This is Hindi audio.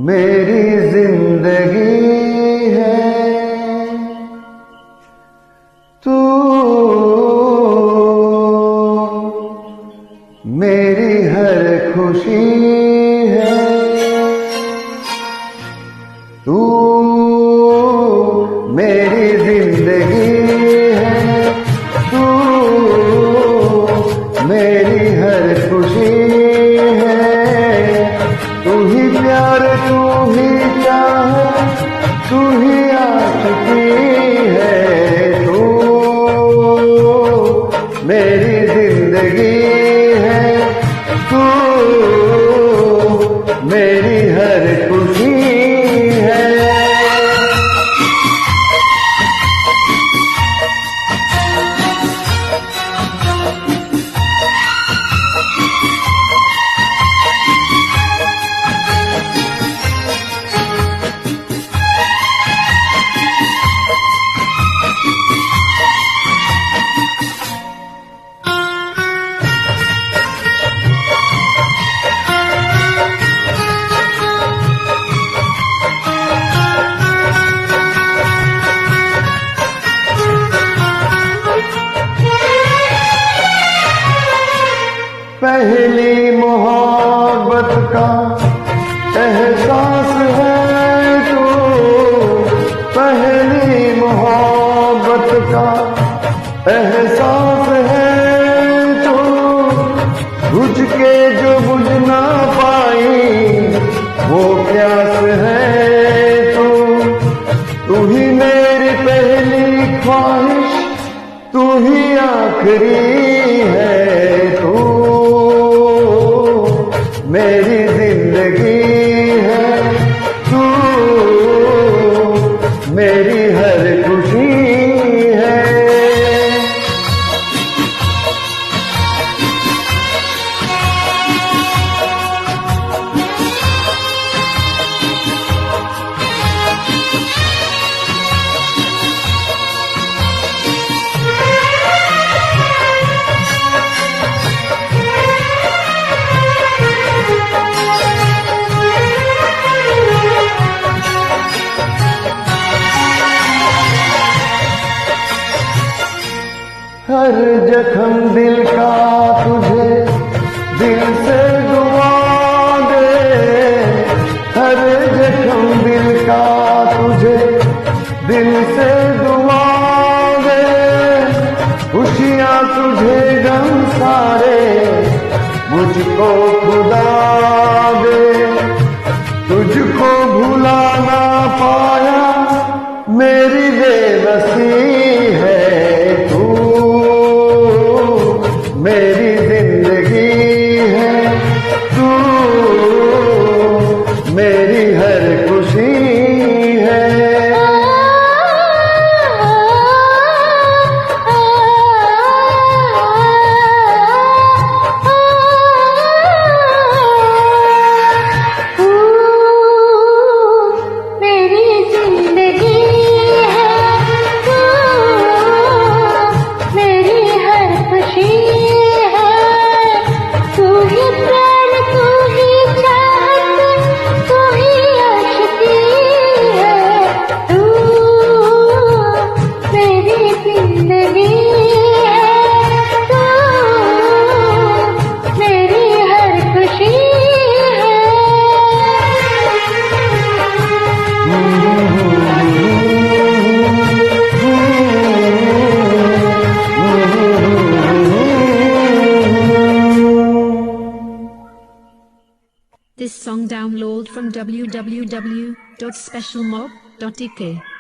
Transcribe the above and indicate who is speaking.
Speaker 1: मेरी जिंदगी है, तू मेरी हर खुशी है, तू मेरी जिंदगी है, तू मेरी हर खुशी है, तू ही प्यार, तू ही चाहत, तू ही आशिकी है, तू मेरी जिंदगी है, तू मेरी हर खुशी है। पहली मोहब्बत का एहसास है तू, पहली मोहब्बत का एहसास है तू, बुझ के जो बुझ ना पाई वो प्यास है तू, तू ही मेरी पहली ख्वाहिश, तू ही आखिरी है, तू मेरी जिंदगी है, तू मेरी हर खुशी है। हर जख्म दिल का तुझे दिल से दुआ दे, हर जख्म दिल का तुझे दिल से दुआ दे, खुशियाँ तुझे गम सारे मुझको खुदा दे, तुझको भुला ना पाया मेरी बेबसी है, तू मेरी जिंदगी है, तू मेरी हर खुशी है।
Speaker 2: मेरी जिंदगी है, तू मेरी हर खुशी है, तू ही प्यार, तू ही चाहत, तू ही आशिकी है, तू मेरी जिंदगी है, तू मेरी हर खुशी है।
Speaker 3: This song download from www.specialmob.ek